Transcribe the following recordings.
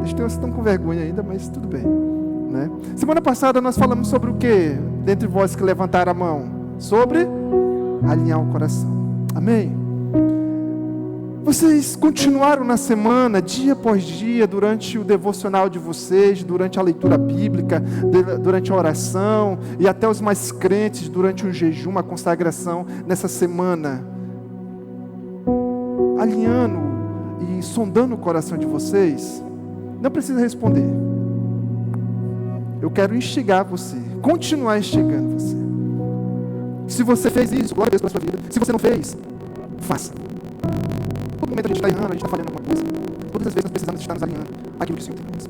Os teus estão com vergonha ainda, mas tudo bem, né? Semana passada nós falamos sobre o quê? Dentre vós que levantaram a mão, sobre alinhar o coração. Amém? Vocês continuaram na semana, dia após dia, durante o devocional de vocês, durante a leitura bíblica, durante a oração, e até os mais crentes, durante um jejum, uma consagração, nessa semana, alinhando e sondando o coração de vocês. Não precisa responder. Eu quero instigar você, continuar instigando você. Se você fez isso, glória a Deus pela sua vida. Se você não fez, faça. Todo momento a gente está errando, a gente está falhando alguma coisa. Todas as vezes nós precisamos estar nos alinhando aquilo que o Senhor tem para nós.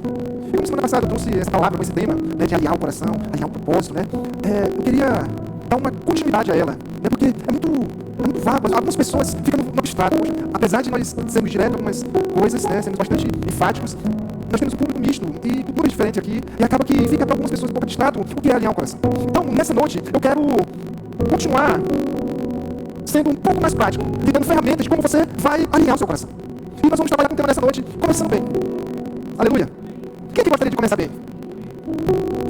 E como semana passada eu trouxe essa palavra com esse tema, né, de alinhar o coração, alinhar o propósito, né? Eu queria dar uma continuidade a ela, né, porque é muito vago. Algumas pessoas ficam no abstrato. Apesar de nós sermos diretos em algumas coisas, né, sermos bastante enfáticos, nós temos um público misto e cultura diferente aqui, e acaba que fica para algumas pessoas um pouco abstrato o que é alinhar o coração. Então, nessa noite, eu quero continuar sendo um pouco mais prático, lhe dando ferramentas de como você vai alinhar o seu coração. E nós vamos trabalhar com o tema nessa noite, começando bem. Aleluia. Quem é que gostaria de começar bem?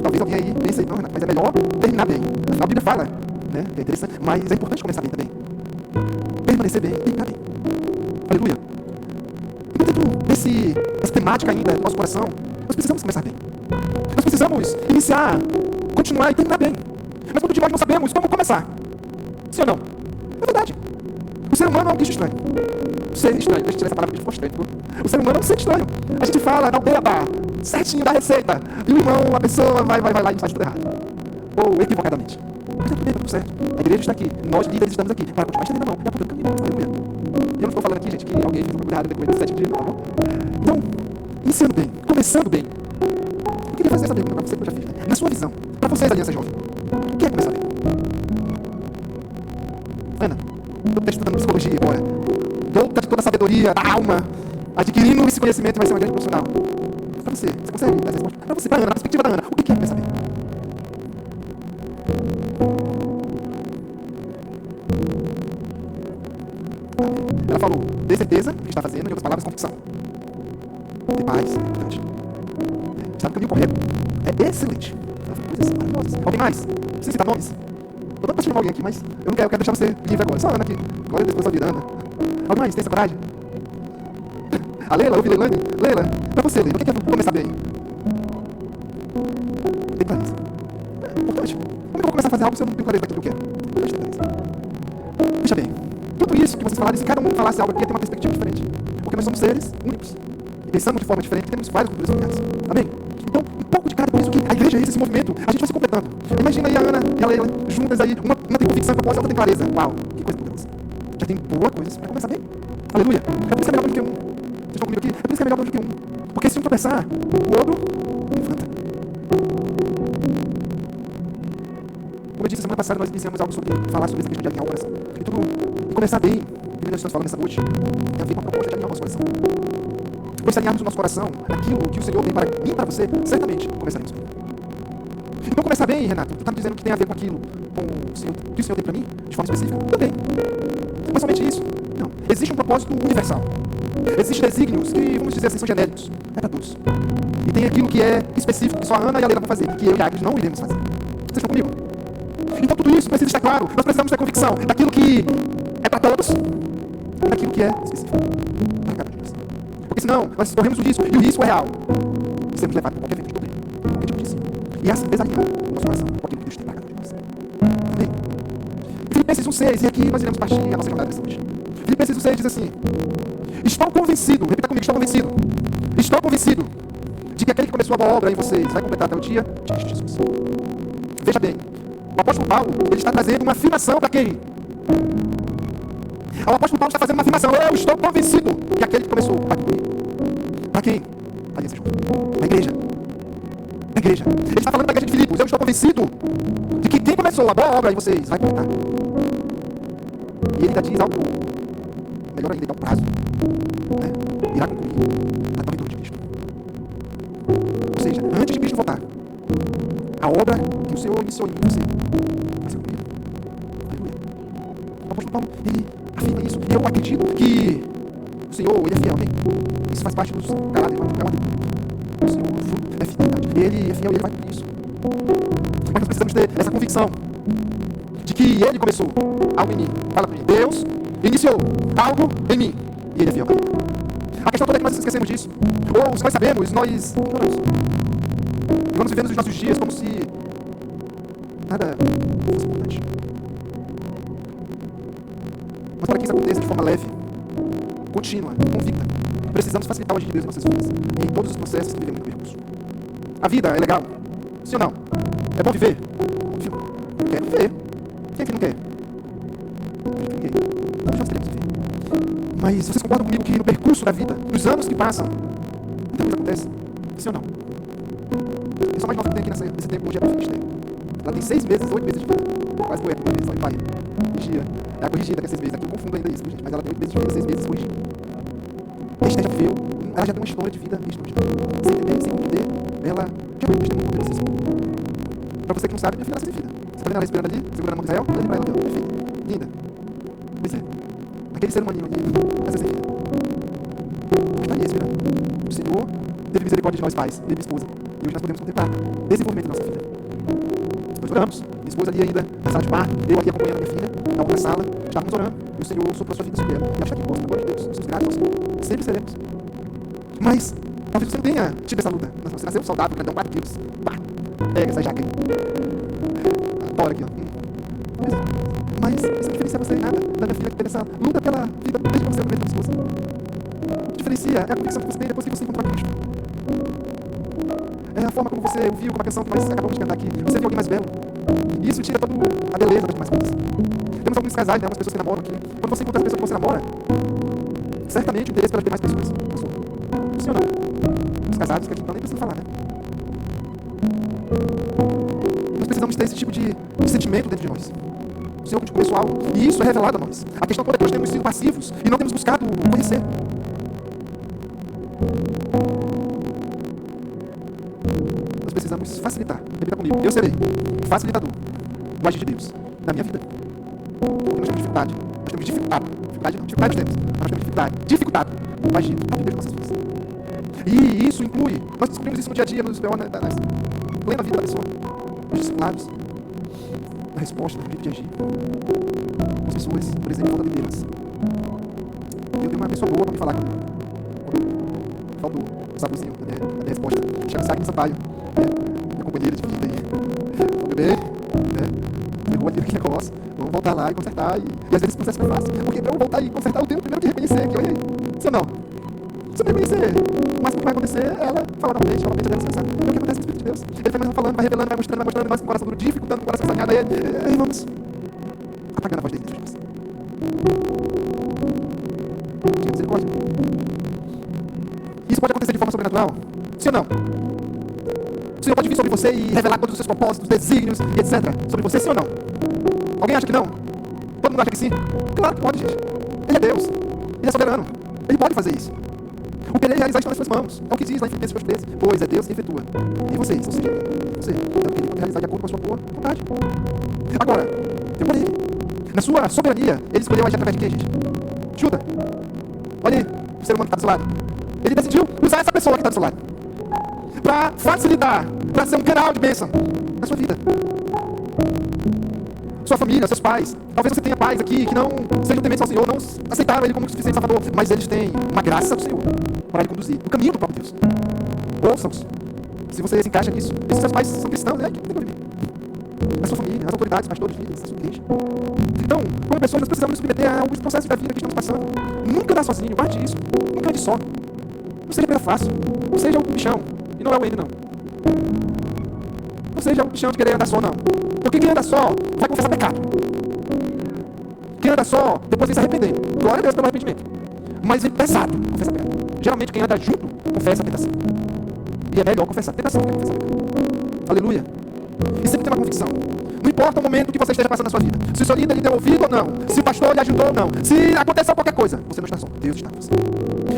Talvez alguém aí pense aí, não, Renato, mas é melhor terminar bem. A Bíblia fala, né, que é interessante, mas é importante começar bem também. Permanecer bem, terminar bem. Aleluia. Então, dentro dessa temática ainda do nosso coração, nós precisamos começar bem. Nós precisamos iniciar, continuar e terminar bem. Mas muitos de nós não sabemos como começar. Sim ou não? É verdade. O ser humano é um bicho estranho. Ser estranho, deixa eu tirar essa palavra que ficou estranho. O ser humano é um ser estranho. A gente fala, dá o beabá, certinho da receita. E o irmão, a pessoa vai lá e faz tudo errado. Ou equivocadamente. Mas tá tudo bem, tá tudo certo. A igreja está aqui. Nós líderes estamos aqui. Para continuar estendendo a mão. É apontando o caminho. Aleluia. E eu não estou falando aqui, gente, que alguém fez uma coisa errada depois do 7º dia, tá bom? Então, iniciando bem, começando bem. Eu queria fazer essa pergunta para você que eu já fiz, né? Na sua visão, para vocês, Aliança Jovem, o que é começar bem? Ana, eu estou estudando psicologia agora. Douta de toda a sabedoria, da alma, adquirindo esse conhecimento, vai ser uma grande profissional. Para você consegue dar essa resposta? Para você, para a Ana, na perspectiva da Ana, o que é começar bem? Ela falou, ter certeza do que está fazendo, em outras palavras, convicção. Ter paz, é importante. Está no caminho correto. É excelente. Ela falou coisas maravilhosas. Alguém mais? Não precisa citar nomes. Estou dando para chamar alguém aqui, mas eu não quero, eu quero deixar você livre agora. Só a Ana aqui. Glória a Deus pela sua vida, Ana. Alguém mais? Tem essa coragem? A Leila, ouvi Leilane? Leila, para você, Leila, o que é começar bem? Tem clareza. É importante. Como é que eu vou começar a fazer algo se eu não tenho clareza daquilo que eu quero? Importante ter clareza. Deixa bem. Tudo isso que vocês falaram, se cada um falasse algo aqui, ia ter uma perspectiva diferente. Porque nós somos seres únicos. E pensamos de forma diferente, e temos várias culturas familiares. Amém? Então, um pouco de cada, por isso que a igreja é isso, esse movimento, a gente vai se completando. Imagina aí a Ana e a Leila juntas aí, uma tem convicção, a outra tem clareza. Uau, que coisa poderosa. Já tem boa coisa para começar bem. Aleluia. É por isso que é melhor do que um. Vocês estão comigo aqui? É por isso que é melhor do que um. Porque se um tropeçar, o outro levanta. Como eu disse, semana passada nós iniciamos algo sobre falar sobre essa questão de alinhar o coração. E tudo, e começar bem, que nós estamos falando nessa noite, tem a ver com a proposta de alinhar o nosso coração. Pois se alinharmos o nosso coração, aquilo que o Senhor tem para mim e para você, certamente começaremos bem. Então começar bem, Renato, tu está me dizendo que tem a ver com aquilo com o Senhor, que o Senhor tem para mim, de forma específica? Também. Mas somente isso? Não. Existe um propósito universal. Existem desígnios que, vamos dizer assim, são genéricos. É para todos. E tem aquilo que é específico, que só a Ana e a Leila vão fazer, que eu e a Agnes não iremos fazer. Vocês estão comigo? Então tudo isso precisa estar claro. Nós precisamos ter convicção daquilo que é para todos, daquilo que é específico para cada um de nós. Porque senão, nós corremos o risco, e o risco é real, de sermos levados por qualquer vento de poder, qualquer tipo de ensino. E assim desalinhar o nosso coração com aquilo que Deus tem para cada um de nós. Amém? Filipenses 1,6, e aqui nós iremos partir a nossa jornada dessa noite. Filipenses 1,6 diz assim: estou convencido, repita comigo, estou convencido de que aquele que começou a boa obra em vocês vai completar até o dia de Cristo Jesus. Veja bem, o apóstolo Paulo, ele está trazendo uma afirmação para quem? O apóstolo Paulo está fazendo uma afirmação: eu estou convencido que aquele que começou vai cumprir. Para quem? A igreja. A igreja. Ele está falando para a igreja de Filipos: eu estou convencido de que quem começou a boa obra em vocês vai completar. E ele ainda diz algo melhor ainda, dá um prazo, né? Irá concluir até o retorno de Cristo. Ou seja, antes de Cristo voltar, a obra que o Senhor iniciou em você vai ser cumprida. Aleluia. O apóstolo Paulo, ele afirma isso. E eu acredito que o Senhor, ele é fiel, amém? Isso faz parte dos caráter. O Senhor, o fruto é fidelidade. Ele é fiel e Ele vai cumprir isso. Mas nós precisamos ter essa convicção de que Ele começou algo em mim. Fala para mim. Deus iniciou algo em mim. E Ele é fiel. A questão toda é que nós esquecemos disso. Ou, se nós sabemos, nós ignoramos. E vamos vivendo os nossos dias como se nada fosse importante. Mas para que isso aconteça de forma leve, contínua, convicta, precisamos facilitar o agir de Deus em nossas vidas e em todos os processos que vivemos no percurso. A vida é legal? Sim ou não? É bom viver? Óbvio. Eu quero viver. Quem é que não quer? Ninguém. Todos nós queremos viver. Mas vocês concordam comigo que no percurso da vida, nos anos que passam, muita coisa acontece? Sim ou não? A pessoa mais nova que tem aqui nesse tempo hoje é a Finisterre. Ela tem 6 meses, 8 meses de vida. Quase poeta, 8 meses, só em pai. Corrigia. É a corrigida que é 6 meses. Aqui eu confundo ainda isso, gente. Mas ela tem 8 meses de vida, 6 meses corrigida. A Esther já viveu, ela já tem uma história de vida extraordinária. Sem entender, sem compreender, ela já tem um testemunho desse. Pra você que não sabe, minha filha nasceu de vida. Você tá vendo ela respirando ali, segurando a mão de Israel? Olha pra ela, é filha. Linda. Pois é. Aquele ser humaninho ali, essa é vida. Está aí respirando. O Senhor teve misericórdia de nós pais, teve esposa. E hoje nós podemos contemplar o desenvolvimento da nossa filha. Nós oramos. Minha esposa ali ainda na sala de parto, eu aqui acompanhando a minha filha, na outra sala, estávamos orando. E o Senhor soprou a sua vida sobre ela. E ela está aqui posta na glória de Deus. Somos gratos, sempre seremos. Mas talvez você não tenha tido essa luta. Você nasceu saudável, grandão, 4 quilos. Pá, pega essa jaca aí. Adoro aqui, ó. Mas isso não diferencia você em nada da minha filha que teve essa luta pela vida desde que você era a esposa. O que diferencia é a convicção que você tem depois que você encontrou a Cristo. É a forma como você ouviu uma canção que nós acabamos de cantar aqui. Você viu alguém mais belo. E isso tira toda a beleza das demais coisas. Temos alguns casais, né, algumas pessoas que namoram aqui. Quando você encontra as pessoas que você namora, certamente o interesse pela demais pessoas. Sim ou não? Os casados que aqui não nem precisam falar, né? Nós precisamos ter esse tipo de sentimento dentro de nós. O Senhor começou algo. E isso é revelado a nós. A questão toda é que nós temos sido passivos e não temos buscado conhecer. Nós precisamos facilitar. Repita comigo. Eu serei facilitador do agir de Deus na minha vida. Porque nós temos dificuldade. Nós temos dificuldade. Dificuldade não. Dificuldade nós temos. Mas nós temos dificuldade. Dificuldade do agir de Deus nas nossas vidas. E isso inclui, nós descobrimos isso no dia a dia, nos plena vida da pessoa, nos discipulados, na resposta, no jeito de agir. As pessoas, por exemplo, faltam de Deus. Eu tenho uma pessoa boa para me falar quando falta o saborzinho da resposta. Chega o Saque Sampaio, minha companheira de vida aí. Tudo bem? Errou aqui naquele negócio. Vamos voltar lá e consertar. E às vezes esse processo não é fácil. Porque para eu voltar e consertar, eu tenho primeiro que reconhecer que, olha aí, se eu não. Se eu reconhecer, mas o que vai acontecer é ela falar novamente, ela dela descansar. É o que acontece no Espírito de Deus. Ele vai mais falando, vai revelando, vai mostrando, nós com o coração duro, dificultando, com o coração saneado, aí vamos apagando a voz dele dentro de nós. Tinha misericórdia. Isso pode acontecer de forma sobrenatural? Sim ou não? O Senhor pode vir sobre você e revelar todos os seus propósitos, desígnios e etc. Sobre você, sim ou não? Alguém acha que não? Todo mundo acha que sim? Claro que pode, gente. Ele é Deus. Ele é soberano. Ele pode fazer isso. O que ele realizar está nas suas mãos. É o que diz lá em Filipenses 2:13. Pois é Deus quem efetua. E vocês, ou seja, você. Então ele pode realizar de acordo com a sua boa vontade. Agora, tem por ele. Na sua soberania, ele escolheu agir através de quem, gente? Chuta. Olha aí, o ser humano que está do seu lado. Ele decidiu usar essa pessoa que está do seu lado. Para facilitar, para ser um canal de bênção na sua vida. Sua família, seus pais. Talvez você tenha pais aqui que não sejam tementes ao Senhor, não aceitaram Ele como o suficiente Salvador, mas eles têm uma graça do Senhor para Ele conduzir no caminho do próprio Deus. Ouçam-os. Se você se encaixa nisso, esses seus pais são cristãos, né? Que tem a sua família, as autoridades, pastores, líderes, a sua igreja. Então, como pessoas, nós precisamos nos submeter a alguns processos da vida que estamos passando. Nunca dá sozinho, guarde isso. Nunca ande só. Não seja presa fácil. Não seja o bichão. E não é o N, não. Não seja o bichão de querer andar só, não. Porque quem anda só vai confessar pecado. Quem anda só, depois vem se arrependendo. Glória a Deus pelo arrependimento. Mas vem pesado, confessa pecado. Geralmente quem anda junto, confessa a tentação. E é melhor confessar a tentação do que confessar pecado. Aleluia. E sempre tem uma convicção. Não importa o momento que você esteja passando na sua vida. Se o seu líder lhe deu ouvido ou não. Se o pastor lhe ajudou ou não. Se aconteceu qualquer coisa. Você não está só. Deus está com você.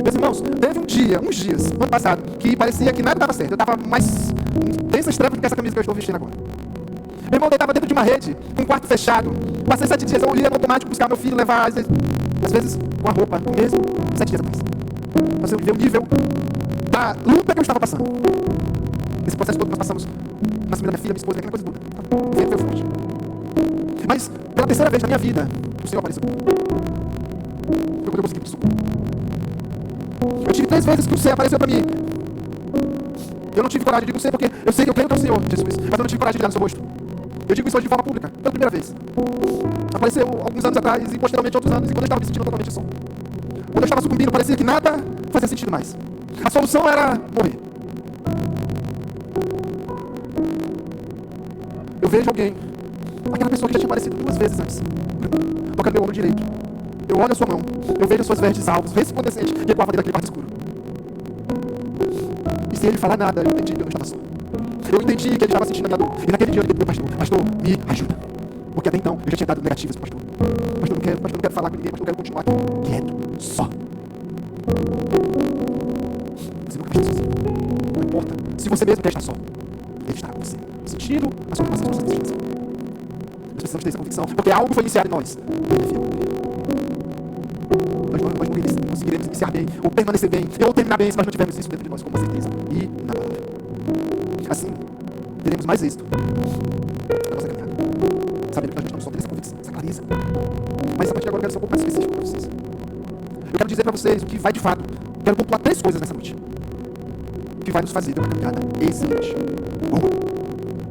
Meus irmãos, teve uns dias, no ano passado, que parecia que nada dava certo. Eu estava mais densas trevas do que essa camisa que eu estou vestindo agora. Meu irmão deitava dentro de uma rede, com um quarto fechado. Passei 7 dias, eu ia no automático buscar meu filho, levar, às vezes, com a roupa, mesmo, 7 dias atrás. Você vê o nível da da luta que eu estava passando. Esse processo todo que nós passamos, nascimento da minha filha, minha esposa, aquela coisa toda. O vento foi forte. Mas, pela terceira vez na minha vida, o Senhor apareceu. Foi quando eu consegui pedir socorro. Eu tive 3 vezes que o Senhor apareceu para mim. Eu não tive coragem de dizer você, porque eu sei que eu creio que é o Senhor, Jesus. Mas eu não tive coragem de olhar no seu rosto. Eu digo isso hoje de forma pública, pela primeira vez. Apareceu alguns anos atrás e posteriormente outros anos, e quando eu estava me sentindo totalmente só. Quando eu estava sucumbindo, parecia que nada fazia sentido mais. A solução era morrer. Eu vejo alguém, aquela pessoa que já tinha aparecido 2 vezes antes, tocando meu ombro direito. Eu olho a sua mão, eu vejo as suas vestes alvos, resplandecentes, e ecoava dentro daquele quarto escuro. E sem ele falar nada, eu entendi que eu não estava só. Eu entendi que ele estava sentindo a minha dor. E naquele dia eu liguei para o meu pastor, me ajuda. Porque até então eu já tinha dado negativas para o pastor. Pastor, não quero falar com ninguém, pastor, eu quero continuar aqui, quieto, só. Você nunca vai estar sozinho. Não importa. Se você mesmo quer estar só, ele estará com você. Sentindo a sua capacidade de você. Nós precisamos ter essa convicção, porque algo foi iniciado em nós. Nós não conseguiremos iniciar bem, ou permanecer bem, ou terminar bem, se nós não tivermos isso dentro de nós, com uma certeza e na palavra. Assim, teremos mais êxito na nossa caminhada. Sabendo que nós estamos só tendo essa convicção, essa clareza. Mas a partir de agora eu quero ser um pouco mais específico para vocês. Eu quero dizer para vocês o que vai de fato. Eu quero pontuar 3 coisas nessa noite. O que vai nos fazer ter uma caminhada excelente.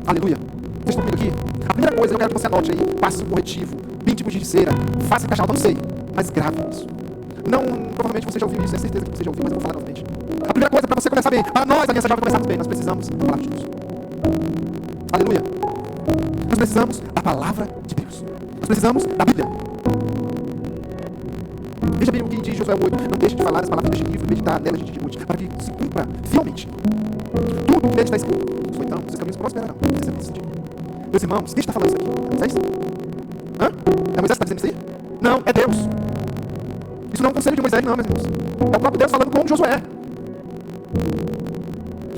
Aleluia. Vocês estão comigo aqui? A primeira coisa, eu quero que você anote aí, passe um corretivo, pinte com giz de cera, faça encaixar, não sei, mas grave isso. Não, provavelmente você já ouviu isso, é certeza que você já ouviu, mas eu vou falar novamente. A primeira coisa, para você começar bem, para nós, Aliança Jovem, começarmos bem, nós precisamos da palavra de Deus. Aleluia. Nós precisamos da palavra de Deus. Nós precisamos da Bíblia. Veja bem o que diz Josué 8. Não deixe de falar as palavras deste livro e meditar nelas de noite, para que se cumpra fielmente tudo o que nele está escrito. Foi então, seus caminhos prosperarão. Meus irmãos, quem está falando isso aqui? É Moisés? Hã? É Moisés que está dizendo isso aí? Não, é Deus. Isso não é um conselho de Moisés, não, meus irmãos. É o próprio Deus falando com Josué.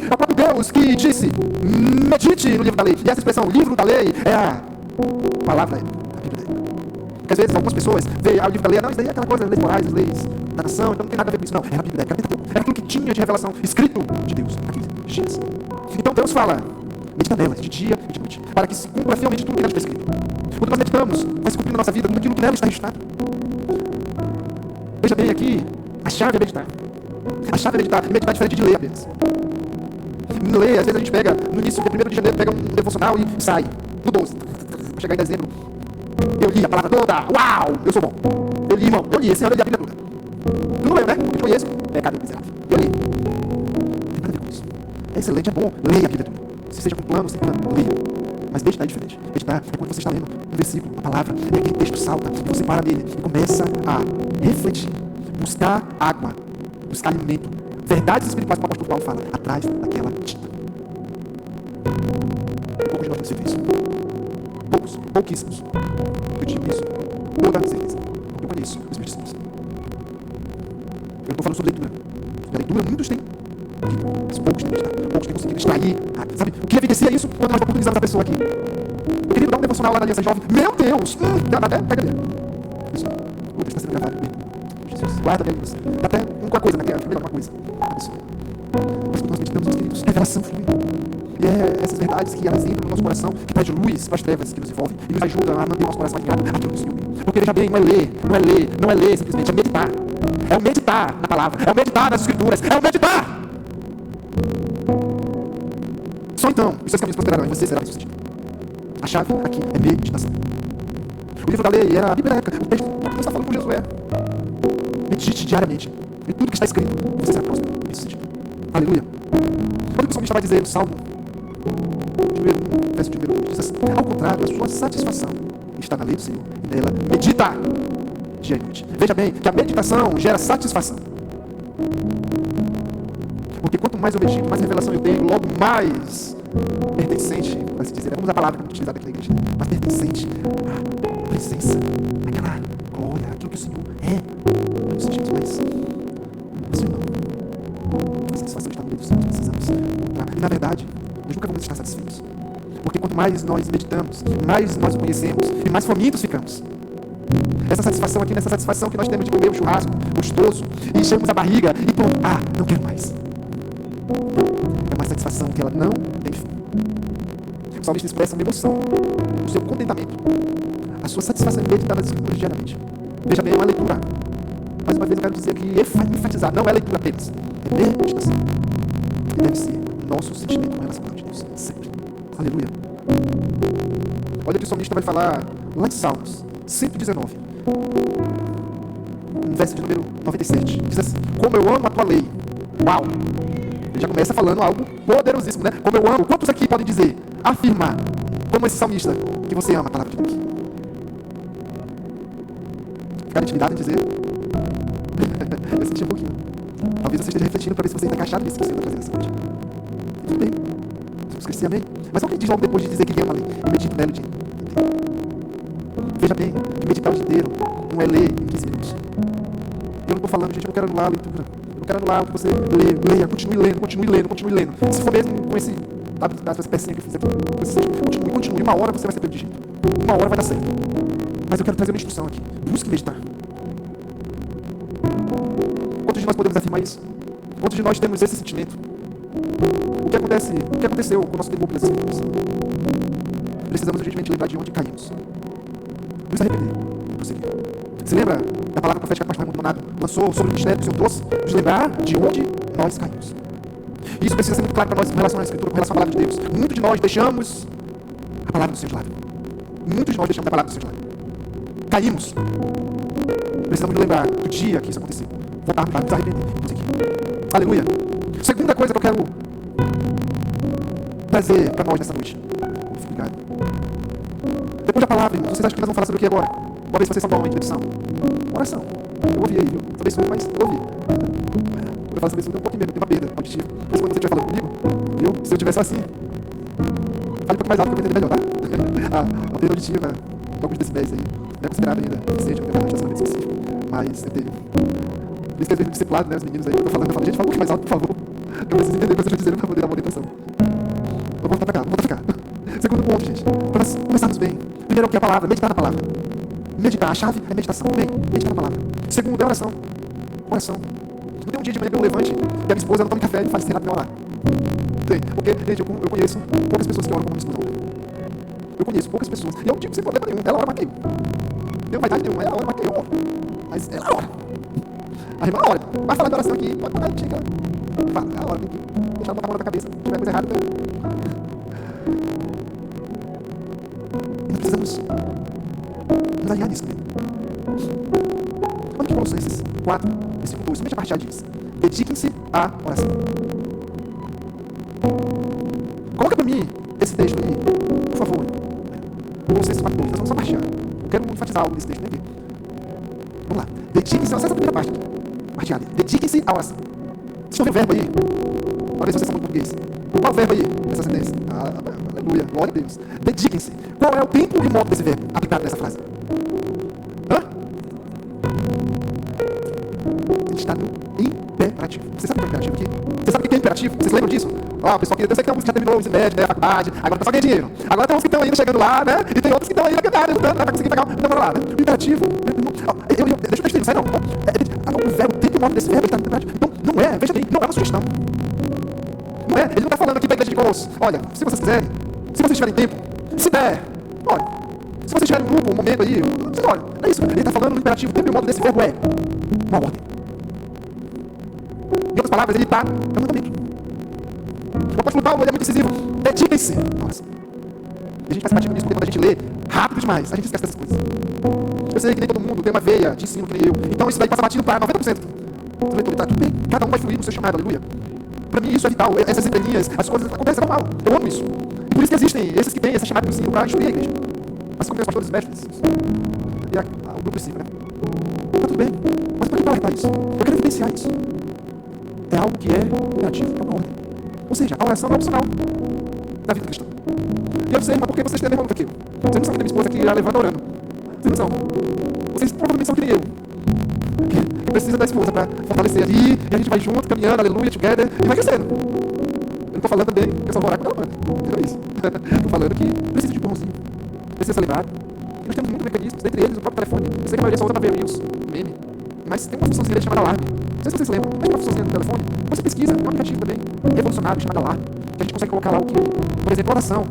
É o próprio Deus que disse, medite no livro da lei. E essa expressão, livro da lei, é a palavra da Bíblia. Porque às vezes algumas pessoas veem o livro da lei, não, isso daí é aquela coisa, leis morais, as leis da nação, então não tem nada a ver com isso, não. É a Bíblia, é aquilo que tinha de revelação escrito de Deus naqueles dias. Então Deus fala, medita nelas, de dia e de noite, para que se cumpra fielmente tudo o que nela está escrito. Quando nós meditamos, vai se cumprir na nossa vida tudo aquilo que nela está registrado. Veja bem aqui, a chave é meditar. A chave é meditar, e meditar é diferente de ler apenas. Ler, às vezes a gente pega, no início, no 1º de janeiro, pega um devocional e sai. No 12. Vai chegar em dezembro. Eu li a palavra toda. Uau! Eu sou bom. Eu li, irmão. Eu li. Esse ano eu li a Bíblia toda. Tu não leu, né? Eu te conheço. Pecado miserável. Eu li. Não tem nada a ver com isso. É excelente, é bom. Leia a Bíblia toda. Se seja com plano, sem plano, leia. Mas meditar é diferente. Meditar é quando você está lendo um versículo, uma palavra, e aquele texto salta, e você para nele e começa a refletir. Buscar água. Buscar alimento. Verdades espirituais, como o apóstolo Paulo fala, atrás daquela tinta. Poucos de nós têm feito isso. Pouquíssimos. Eu digo isso com toda certeza. Eu conheço os meus discípulos. Eu estou falando sobre leitura. E a leitura, muitos têm. Mas poucos têm meditado. Poucos têm conseguido extrair. Sabe? O que evidencia isso quando nós oportunizamos a pessoa aqui? Eu queria dar um devocional lá na Aliança Jovem. Meu Deus! Pega ali. Isso. Opa, está sendo gravado. Jesus, guarda bem isso. Dá até uma coisa, né? Que é melhor uma coisa. Isso. Mas quando nós meditamos, nós queridos, revelação flui. E é essas verdades que elas entram no nosso coração, que traz luz para as trevas que nos envolvem e nos ajudam a manter o nosso coração alinhado àquilo do Senhor. Porque veja bem, não é ler simplesmente, é meditar. É o meditar na palavra, é o meditar nas escrituras, é o meditar. Só então os seus caminhos prosperarão e você será bem-sucedido. A chave aqui é meditação. O livro da lei era a Bíblia, o texto que está falando com Josué. Medite diariamente em tudo que está escrito e você será próspero e bem-sucedido. Aleluia. Olha o que o salmista vai dizer no Salmo verso de número 1, diz assim: ao contrário, a sua satisfação está na lei do Senhor, e nela medita dia e noite. Veja bem que a meditação gera satisfação. Porque quanto mais eu medito, mais revelação eu tenho, logo mais pertencente, para se dizer, vamos usar a palavra que é muito utilizada aqui na igreja, mais pertencente à presença, àquela glória, aquilo que o Senhor é. Não nos sentimos mais assim, não. A satisfação está no meio do Senhor, nós precisamos encontrar. E na verdade, nós nunca vamos estar satisfeitos. Porque quanto mais nós meditamos, mais nós o conhecemos e mais famintos ficamos. Essa satisfação aqui, nessa satisfação que nós temos de comer um churrasco gostoso, e enchemos a barriga e pronto, não quero mais. É uma satisfação que ela não tem fim. O salmista expressa uma emoção, o seu contentamento, a sua satisfação em meditar nas escrituras diariamente. Veja bem, é uma leitura. Mais uma vez eu quero dizer que enfatizar, não é leitura apenas, é meditação. E deve ser o nosso sentimento com relação a Deus, sempre. Aleluia. Olha o que o salmista vai falar lá em Salmos 119, no verso de número 97. Diz assim: como eu amo a tua lei. Uau! Ele já começa falando algo poderosíssimo, né? Como eu amo. Quantos aqui podem dizer, afirmar, como esse salmista, que você ama a palavra de Deus? Ficar na intimidade em dizer? Eu senti um pouquinho. Talvez você esteja refletindo para ver se você está encaixado nisso que você está trazendo essa noite. Tudo bem. Vamos crescer, amém? Mas olha o que ele diz logo depois de dizer que ele ama a lei. Eu medito nela o dia inteiro. Veja bem, que meditar o dia inteiro não é ler em 15 minutos. Eu não estou falando, gente, eu não quero anular a leitura. Eu não quero anular o que você leia, continue lendo. Se for mesmo com esse, essa pecinha que eu fiz aqui, continue. Uma hora você vai ser pego de jeito. Uma hora vai dar certo. Mas eu quero trazer uma instrução aqui. Busque meditar. Quantos de nós podemos afirmar isso? Quantos de nós temos esse sentimento? O que aconteceu com o nosso temor pelas Escrituras? Precisamos urgentemente lembrar de onde caímos. Nos arrepender e prosseguir. Você lembra da palavra profética que o pastor Raimundo Donato lançou sobre o ministério do Senhor Doce? Nos lembrar de onde nós caímos. E isso precisa ser muito claro para nós em relação à Escritura, com relação à palavra de Deus. Muitos de nós deixamos a palavra do Senhor de lado. Muitos de nós deixamos a palavra do Senhor de lado. Caímos. Precisamos nos lembrar do dia que isso aconteceu. Voltarmos para nos arrepender e prosseguir. Aleluia. Segunda coisa que eu quero trazer para nós nessa noite. Obrigado. Depois da palavra, irmãos, vocês acham que nós vamos falar sobre o que agora? Uma vez vocês são bons em introdução. Oração. Eu ouvi aí, viu? Sobre isso, mas eu ouvi. Quando eu falo sobre isso, eu tenho um pouquinho medo, eu tenho uma perda auditiva. Mas quando você estiver falando comigo, viu? Se eu estiver só assim, fale um pouco mais alto que eu vou entender melhor, tá? A perda auditiva, alguns decibéis aí, não é considerado ainda, que seja, não tem relacionamento específico. Mas eu tenho. Por isso que às vezes discipulado, né? Os meninos aí, eu falo, gente, fala um pouquinho mais alto, por favor. Eu preciso entender o que eu estou dizendo para poder dar uma orientação. Vou voltar para cá. Segundo ponto, gente. Para nós começarmos bem. Primeiro, o que é a palavra? Meditar na palavra. Meditar. A chave é meditação. Bem, meditar na palavra. Segundo, é oração. Oração. Não tem um dia de manhã que eu levante e a minha esposa não tome café e faz Renato me orar. Tem. Porque, gente, eu conheço poucas pessoas que oram como minha esposa ora. Eu conheço poucas pessoas. E eu digo sem problema nenhum. Ela ora mais que eu. Não tenho vaidade nenhuma. Ela ora mais que eu. Mas ela ora. A irmã ora. Vai falar de oração aqui. Pode falar, chega. Fala. Ela ora. Tem que deixar ela botar a mão na cabeça. Se tiver coisa errada, e nós precisamos nos alinhar nisso também. Olha que Colossenses 4, versículo 2, somente a parte A diz: dediquem-se à oração. Coloca para mim esse texto aí, por favor. Colossenses 4, 2, nós vamos só parte A. Eu quero enfatizar algo nesse texto, né? Vamos lá. Dediquem-se, acessa a primeira parte. Parte A. Dediquem-se à oração. Vocês estão vendo o verbo aí? Talvez vocês são muito português. Qual é o verbo aí, nessa sentença? Aleluia, glória a Deus. Dediquem-se. Qual é o tempo e modo desse verbo aplicado nessa frase? Hã? Ele está no imperativo. Você sabe o que é imperativo aqui? Você sabe o que é imperativo? Vocês lembram disso? Ó, pessoal, eu sei que tem alguns que já terminou o ensino médio, né, a faculdade, agora o pessoal ganha dinheiro. Agora tem uns que estão ainda chegando lá, né? E tem outros que estão ainda ganhando, lutando, para conseguir pegar o lá, né? O imperativo. Deixa eu testar isso aí, não. O verbo, o tempo e o modo desse verbo está no imperativo. Então, não é, veja bem, não é uma sugestão. Não é? Ele não está falando aqui para a igreja de Colosso. Olha, se vocês quiserem, se vocês tiverem tempo, se der, olha, se vocês tiverem um grupo, um momento aí, vocês olham, é isso. Ele está falando no imperativo, o tempo e o modo desse verbo é uma ordem. Em outras palavras, ele está no mandamento. O apóstolo Paulo, ele é muito decisivo. Dediquem-se. Nossa. E a gente faz parte disso, porque quando a gente lê rápido demais, a gente esquece dessas coisas. Eu sei que nem todo mundo tem uma veia de ensino que nem eu. Então isso daí passa batido para 90%. Tá tudo bem. Cada um vai fluir no seu chamado, aleluia. Para mim isso é vital. Essas entrelinhas, as coisas acontecem normal. Eu amo isso. E por isso que existem esses que têm essa chamada de ensino para instruir a igreja. Assim como tem os pastores mestres. E o grupo discípulo, né? Tá tudo bem. Mas por que alertar isso? Eu quero evidenciar isso. É algo que é imperativo, é uma ordem. Ou seja, a oração é opcional na vida cristã. E eu sei, mas por que vocês têm a mesma luta que eu? Vocês não são que minha esposa que já levanta orando. Vocês não são. Vocês provavelmente são que nem eu. Que precisa da esposa para fortalecer ali, e a gente vai junto, caminhando, aleluia, together, e vai crescendo. Eu não estou falando também que eu só vou orar quando ela manda. Entendeu isso? Estou falando que precisa de pãozinho. Precisa ser lembrado. E nós temos muitos mecanismos, dentre eles o próprio telefone. Eu sei que a maioria só usa para ver reels, meme. Mas tem uma funçãozinha chamada alarme. Não sei se vocês lembram, mas tem uma funçãozinha no telefone. Você pesquisa, tem um aplicativo também, revolucionário, chamado alarme, que a gente consegue colocar lá o que, por exemplo, oração.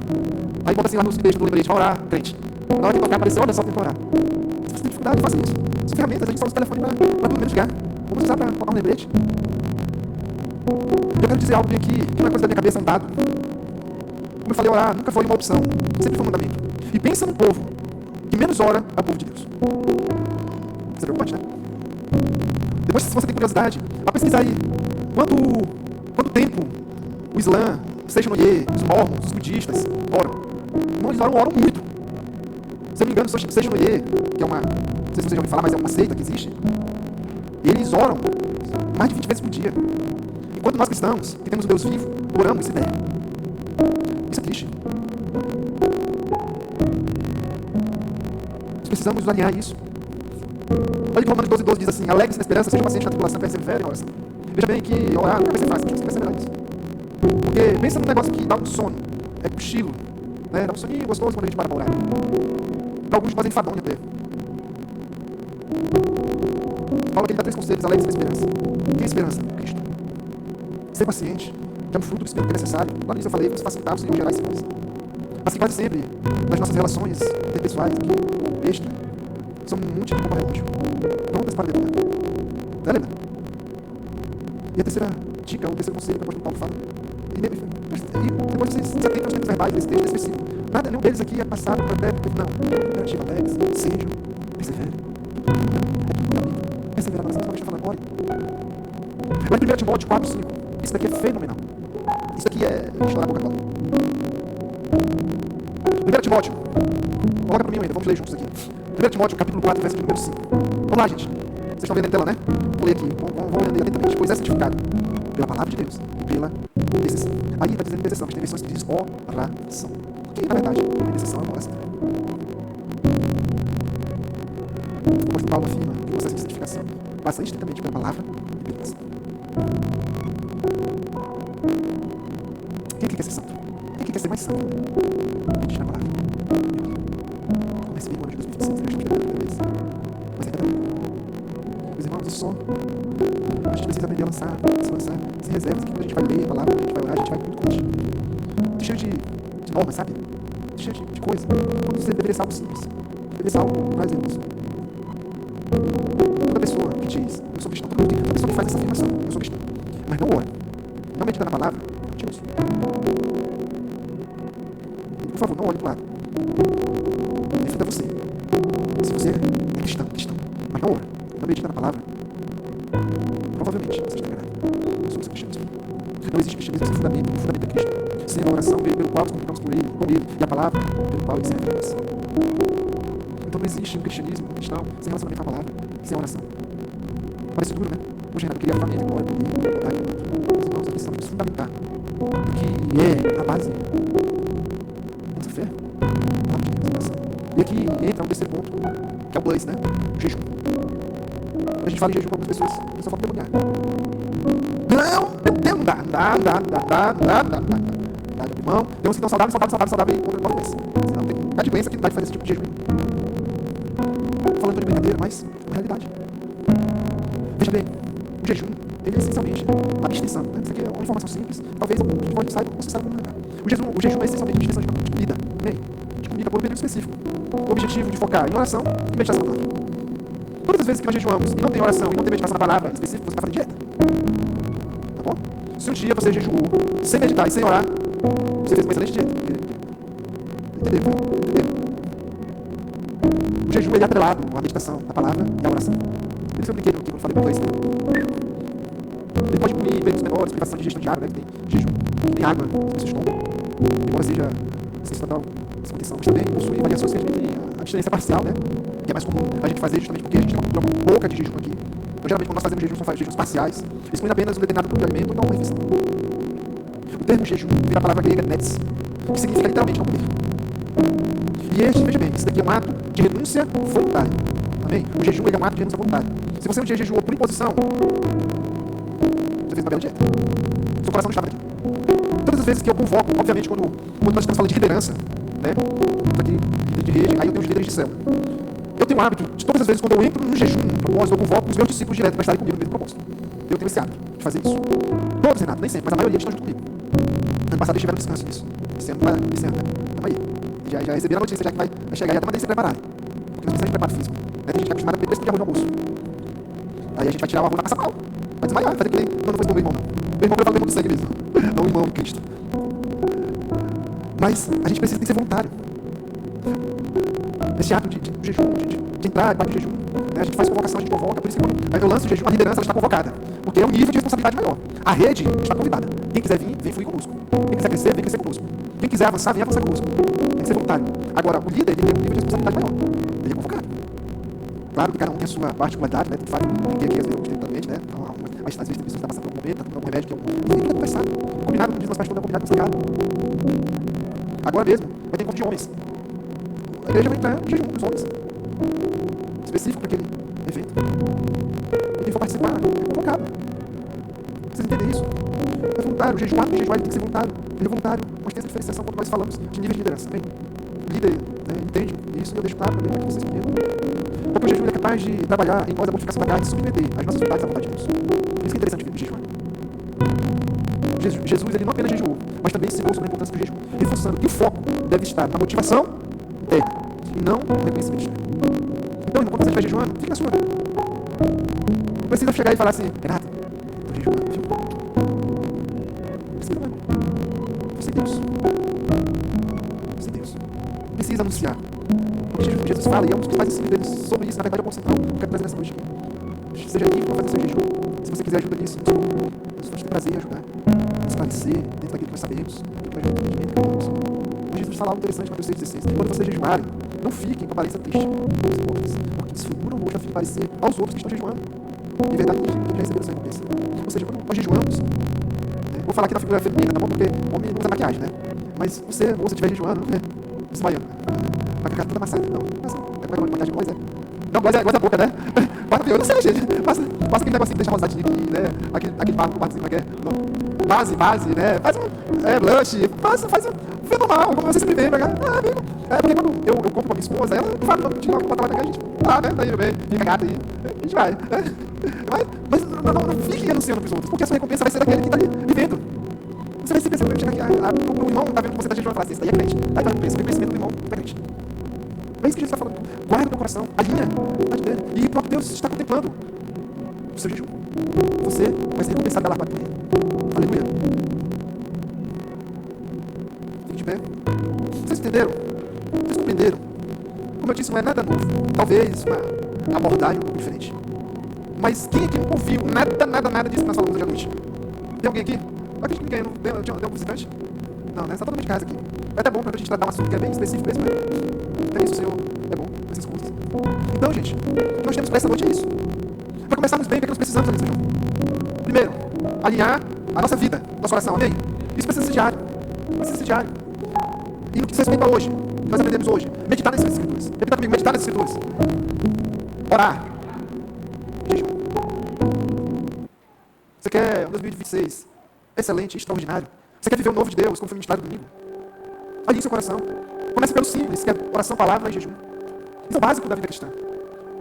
Aí bota assim lá no texto do lembrete, vai orar, crente. Na hora que tocar, aparecer, olha só, tem que orar. Se você tem dificuldade, faça isso. São ferramentas, a gente só usa o telefone para tudo menos ligar. Vamos usar para colocar um lembrete. Eu quero dizer algo bem aqui, que não é coisa da minha cabeça, é um dado. Como eu falei, orar nunca foi uma opção, sempre foi um mandamento. E pensa num povo que menos ora é o povo de Deus. Isso é preocupante, né? Depois, se você tem curiosidade, vá pesquisar aí. Quanto tempo o Islã, o Sejonoye, os mormons, os budistas oram? Não, eles oram muito. Se eu não me engano, o Sejonoye, que é uma, não sei se vocês já ouviram falar, mas é uma seita que existe, e eles oram mais de 20 vezes por dia. Enquanto nós cristãos, que temos o Deus vivo, oramos e der. Isso é triste. Nós precisamos alinhar isso. Olha que Romanos 12 diz assim: alegre-se na esperança, seja paciente na tribulação, persevere na oração. Veja bem que orar nunca vai ser fácil, a gente tem que perseverar nisso. Porque pensa num negócio que dá um sono, é cochilo, né? Dá um soninho gostoso quando a gente para orar. Para alguns fazem enfadonho até. Paulo aqui dá 3 conselhos: alegre-se na esperança. Tem esperança? Cristo. Ser paciente, que é um fruto do Espírito que é necessário. Lá no início eu falei, vamos facilitar, vocês vão gerar esse bons. Mas que quase sempre, nas nossas relações interpessoais, aqui, extra, são um monte de relógio. Prontas para demorar. Né, Helena? E a terceira dica, o terceiro conselho que o apóstolo Paulo fala. E depois vocês se atentam aos tempos verbais desse texto, desse versículo. Nada, nenhum deles aqui é passado para até, não. Imperativo, alegres, sejam, persevere. Perseverar, mas não está falando, olha. Lá em 1 Timóteo 4:5. Isso daqui é fenomenal. Isso daqui é estourar a boca toda. 1 Timóteo. Coloca para mim ainda, vamos ler juntos aqui. 1 Timóteo, capítulo 4, verso de número 5. Vamos lá, gente. Vocês estão vendo na tela, né? Vou ler aqui. Vamos ler atentamente. Pois é santificado pela palavra de Deus e pela intercessão. Aí está dizendo intercessão, mas tem versões que diz oração. Que, na verdade, a intercessão é uma oração. O apóstolo Paulo afirma que o processo de santificação passa estritamente pela palavra e pela oração. Quem aqui quer ser santo? Quem aqui quer ser mais santo? Medite na palavra. Comece bem o ano de 2026, eu estou esperando outra vez. Mas é cada um. Meus irmãos, só a gente precisa aprender a lançar sem reservas. Aqui quando a gente vai ler a palavra, quando a gente vai orar, a gente vai muito contigo. Cheio de normas, sabe? Cheio de coisa. Quando você deveria ser algo simples. Deveria ser algo prazeroso. Toda pessoa que diz, eu sou cristão, toda pessoa que faz essa afirmação, eu sou cristão, mas não ora, não medita na palavra, mentiroso. Por favor, não olhe para o lado. Defenda você. Se você é cristão, mas não ora, não medita na palavra, provavelmente você está enganado. Não somos cristianismo. Não existe cristianismo sem fundamento. O fundamento é Cristo. Sem a oração pelo qual nos comunicamos com ele, e a palavra pelo qual ele serve a nós. Então não existe um cristianismo cristão sem relacionamento com a palavra, sem a oração. Parece duro, né? Hoje eu queria a família glória por ele. Os irmãos aqui precisamos fundamentar o que é a base da nossa fé. A palavra de Deus, a oração. E aqui entra um terceiro ponto, que é o plus, né? O jejum. Quando a gente fala em jejum com algumas pessoas, só falta demoniar. Não, meu Deus, não dá. Irmão, tem uns que estão saudáveis, e contra a doença. Senão tem um bocado de doença que não dá de fazer esse tipo de jejum. Falando de brincadeira, mas é uma realidade. Veja bem, o jejum, ele é essencialmente abstenção. Né? Isso aqui é uma informação simples, talvez alguns de vocês saibam, você sabe como lembrar. O jejum é essencialmente abstenção de comida, amém? De comida por um período específico. Com o objetivo de focar em oração e meditação na palavra. Todas as vezes que nós jejuamos e não tem oração e não tem meditação na palavra específica, você está fazendo dieta. Tá bom? Se um dia você jejuou sem meditar e sem orar, você fez uma excelente dieta. Entendeu? O jejum é atrelado à meditação, à palavra e à oração. Por isso eu brinquei aqui quando falei com vocês. Ele pode incluir períodos menores, privação de ingestão de água, né? Tem jejum, tem água no seu estômago. Embora seja total essa condição, mas também possui variações que a gente tem a abstinência parcial, né? Que é mais comum a gente fazer justamente porque a gente tem uma boca de jejum aqui. Então, geralmente, quando nós fazemos jejum, são jejuns parciais, excluindo apenas um determinado grupo de alimento ou uma refeição. O termo jejum vem da palavra grega netz, que significa literalmente não comer. E este, veja bem, isso daqui é um ato de renúncia voluntária. Amém? O jejum é um ato de renúncia voluntária. Se você um dia jejuou por imposição, você fez uma bela dieta. Seu coração não estava aqui. Todas as vezes que eu convoco, obviamente, quando nós estamos falando de liderança, né? Aqui, líder de rede, aí eu tenho os líderes de célula. Eu tenho o hábito de todas as vezes quando eu entro no jejum, no propósito, eu convoco os meus discípulos direto para estarem comigo no mesmo propósito. Eu tenho esse hábito de fazer isso. Todos, Renato, nem sempre, mas a maioria estão junto comigo. Ano passado eles tiveram descanso disso. Esse ano, né? Tamo aí. Já receberam a notícia, já que vai chegar, já até mandei se preparar. Porque nós precisamos de preparo físico. Tem gente que é acostumada a beber 3 de arroz no almoço. Aí a gente vai tirar o arroz na passa pau. Vai desmaiar, vai fazer que nem... Não foi bom, meu irmão, não. Meu irmão, eu falo meu irmão do sangue mesmo. Não o irmão de Cristo. Mas a gente precisa, tem que ser voluntário. Esse ato de jejum, de entrar para o jejum. Né? A gente faz convocação, a gente convoca. Por isso que quando eu lanço o jejum, a liderança ela está convocada. Porque é um nível de responsabilidade maior. A rede está convidada. Quem quiser vir, vem fluir conosco. Quem quiser crescer, vem crescer conosco. Quem quiser avançar, vem avançar conosco. Tem que ser voluntário. Agora, o líder ele tem um nível de responsabilidade maior. Ele é convocado. Claro que cada um tem a sua particularidade, né? Tem que fazer ninguém aqui às vezes constantemente, né? Às vezes tem pessoas que estão passando por um momento, está tomando um remédio que é um. Tem que conversar. Combinado, como diz nosso pastor, não é combinado com sagrado. Agora mesmo, vai ter encontro de homens. A igreja vai entrar em jejum dos homens. Específico para aquele evento. E quem for participar é convocado. Vocês entendem isso? É voluntário. O jejuar ele tem que ser voluntário. Ele é voluntário. Mas tem essa diferenciação quando nós falamos de nível de liderança. Bem, o líder entende isso e eu deixo claro também para que vocês entendam. Porque o jejum é capaz de trabalhar em nós a mortificação da carne e submeter as nossas vontades à vontade de Deus. Por isso que é interessante o jejuar. Jesus ele não apenas jejuou, mas também ensinou sobre a importância do jejum, reforçando que o foco deve estar na motivação interna e não no reconhecimento externo. Então, irmão, quando você estiver jejuando, fica na sua. Não precisa chegar e falar assim, Renato, estou jejuando, viu? Não precisa, não, irmão. Você é Deus. Você é Deus. Não precisa anunciar. Porque Jesus fala, e é um dos principais ensinos deles sobre isso, na verdade, é o ponto central que eu quero trazer nessa noite aqui. Seja livre para fazer o seu jejum. Se você quiser ajuda nisso, nós vamos ter prazer em ajudar. Esclarecer dentro daquilo que nós sabemos, daquilo que nós já entendemos. Mas Jesus fala algo interessante em Mateus 6,16. Quando vocês jejuarem, não fiquem com a aparência triste, porque desfiguram o rosto a fim de parecer aos outros que estão jejuando. Em verdade, eles já receberam essa recompensa. Ou seja, quando nós jejuamos, vou falar aqui na figura feminina, tá bom? Porque homem não usa maquiagem, né? Mas você, moça, estiver jejuando, desmaiando, vai ficar toda amassada. Não, é maquiagem, mas é. Não, gosta da boca, né? Eu não sei, gente. Passa aquele negocinho que deixa rosadinho aqui, né? Aquele barro, como é que é? Base, né? Faz blush, faz um fenomenal, como vocês me veem pra cá. Amigo. Porque quando eu compro com a minha esposa, ela não fala, não, tira uma botar lá pra cá, a gente, né? Tá indo bem, fica gato aí, a gente vai. Mas não fique anunciando pros outros, porque a sua recompensa vai ser daquele que tá ali vivendo. Você vai se perceber, chega aqui, o irmão tá vendo que você tá jejuando e fala assim, isso daí é crente. Daí vai o reconhecimento do irmão é crente. É isso que Jesus está falando. Guarda o teu coração, alinha diante dele. E o próprio Deus está contemplando o seu jejum. Você vai ser recompensado da larga dele. Aleluia. Fique de pé. Vocês entenderam? Vocês compreenderam? Como eu disse, não é nada novo. Talvez uma abordagem um pouco diferente. Mas quem aqui não ouviu nada disso que nós falamos hoje à noite? Tem alguém aqui? Eu acredito que ninguém. Tem algum visitante? Não, né? Está todo mundo de casa aqui. É até bom para a gente tratar um assunto que é bem específico mesmo, né? É isso, Senhor. É bom, essas coisas. Então, gente, nós temos para essa noite é isso. Para começarmos bem, o que nós precisamos fazer, Senhor? Primeiro, alinhar a nossa vida, nosso coração, amém? Isso precisa ser diário. Precisa ser diário. E no que se respeita hoje, nós aprendemos hoje, meditar nessas escrituras. Repita comigo, meditar nessas escrituras. Orar. Jejum. Você quer um 2026 excelente, extraordinário? Você quer viver o novo de Deus, como foi ministrado domingo? Alinhe seu coração. Comece pelo simples, que é oração, palavra e jejum. Isso é o básico da vida cristã.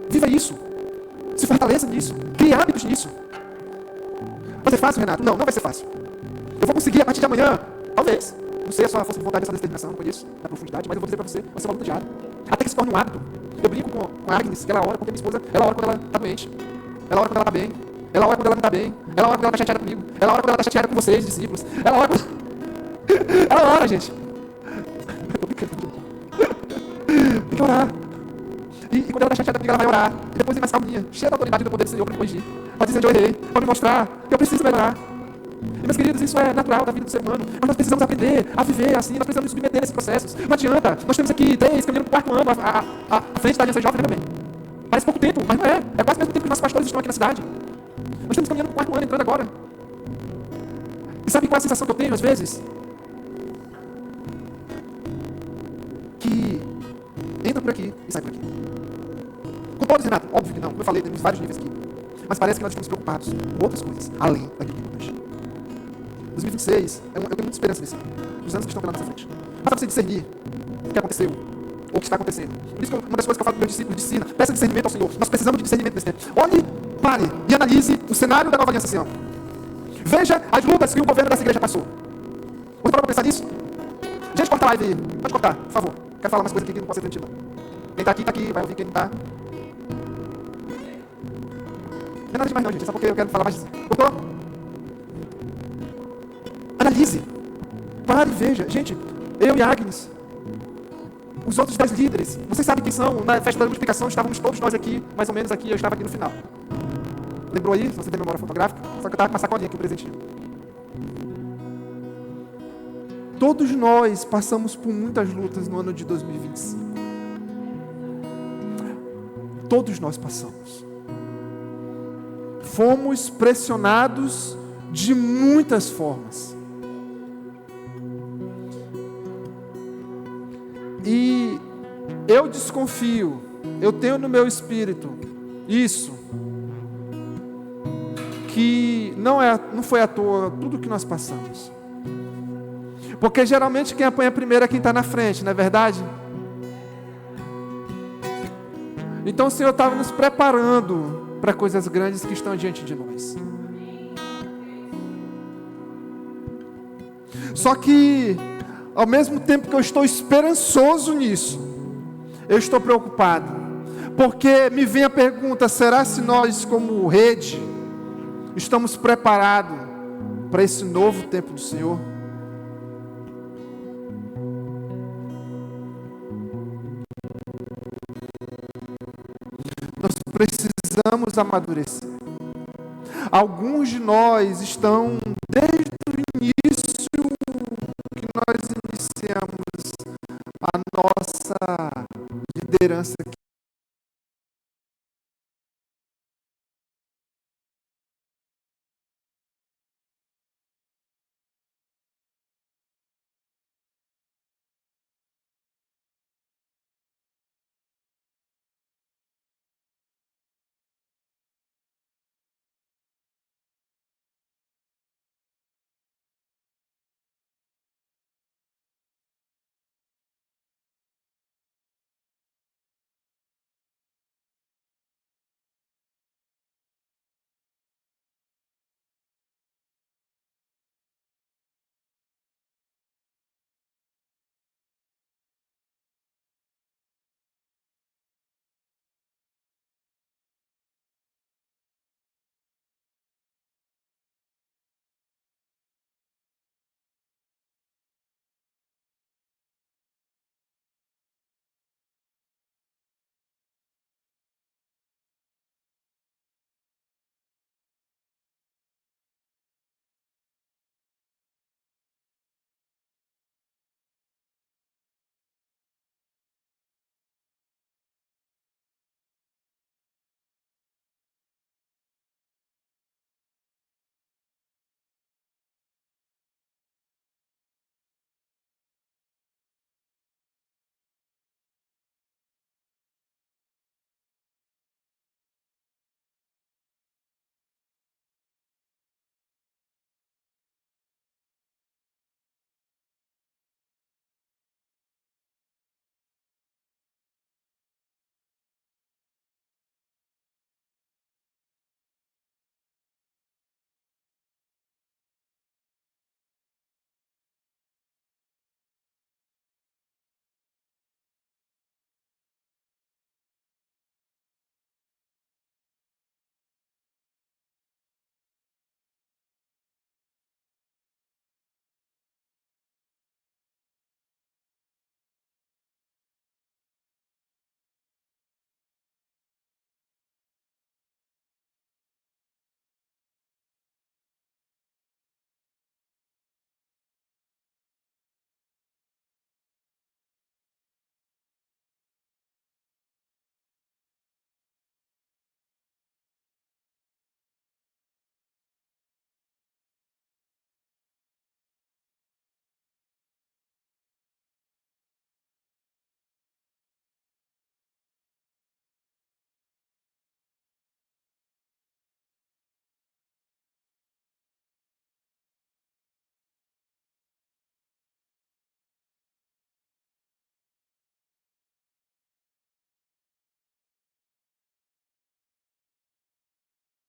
Viva isso. Se fortaleça nisso. Crie hábitos nisso. Vai ser fácil, Renato? Não vai ser fácil. Eu vou conseguir a partir de amanhã? Talvez. Não sei a sua força de vontade, a sua determinação, não conheço na profundidade, mas eu vou dizer para você, vai ser uma luta diária. Até que se torne um hábito. Eu brinco com a Agnes, que ela ora, porque minha esposa, ela ora quando ela está doente. Ela ora quando ela está bem. Ela ora quando ela não está bem. Ela ora quando ela está chateada comigo. Ela ora quando ela está chateada com vocês, discípulos. Ela ora quando... Ela ora, gente. Tem que orar. E quando ela está chateada comigo, ela vai orar. E depois vem mais calminha, cheia da autoridade do poder do Senhor para me corrigir. Para dizer onde eu errei, para me mostrar que eu preciso melhorar. E, meus queridos, isso é natural da vida do ser humano. Mas nós precisamos aprender a viver assim, nós precisamos nos submeter a esses processos. Não adianta. Nós temos aqui 3 caminhando para o 4º ano, à frente da Aliança Jovem, lembra bem? Parece pouco tempo, mas não é. É quase o mesmo tempo que nossos pastores estão aqui na cidade. Nós estamos caminhando para o 4º ano, entrando agora. E sabe qual é a sensação que eu tenho, às vezes? Que entra por aqui e sai por aqui. Com todos, Renato? Óbvio que não. Como eu falei, temos vários níveis aqui. Mas parece que nós estamos preocupados com outras coisas, além daquilo que nós. 2026, eu tenho muita esperança nisso. Os anos que estão pela nossa frente. Mas para você discernir o que aconteceu ou o que está acontecendo. Por isso que uma das coisas que eu falo para meus discípulos, discipula, peça discernimento ao Senhor. Nós precisamos de discernimento nesse tempo. Olhe, pare e analise o cenário da nova aliança Sião. Veja as lutas que o governo dessa igreja passou. Você parou para pensar nisso? Gente, corta a live aí. Pode cortar, por favor. Quero falar umas coisas aqui que não pode ser transmitido. Quem está aqui. Vai ouvir quem não está. Não é nada demais não, gente. Só porque eu quero falar mais. Cortou? Analise. Pare e veja. Gente, eu e Agnes, os outros 10 líderes, vocês sabem quem são? Na festa da multiplicação estávamos todos nós aqui, mais ou menos aqui, eu estava aqui no final. Lembrou aí? Se você tem memória fotográfica? Só que eu estava com uma sacolinha aqui, um presentinho. Todos nós passamos por muitas lutas no ano de 2025. Todos nós passamos. Fomos pressionados de muitas formas. E eu desconfio, eu tenho no meu espírito isso, que não foi à toa tudo que nós passamos. Porque geralmente quem apanha primeiro é quem está na frente, não é verdade? Então o Senhor estava nos preparando para coisas grandes que estão diante de nós. Só que, ao mesmo tempo que eu estou esperançoso nisso, eu estou preocupado. Porque me vem a pergunta, será se nós como rede estamos preparados para esse novo tempo do Senhor? Nós precisamos amadurecer. Alguns de nós estão desde o início que nós iniciamos a nossa liderança aqui.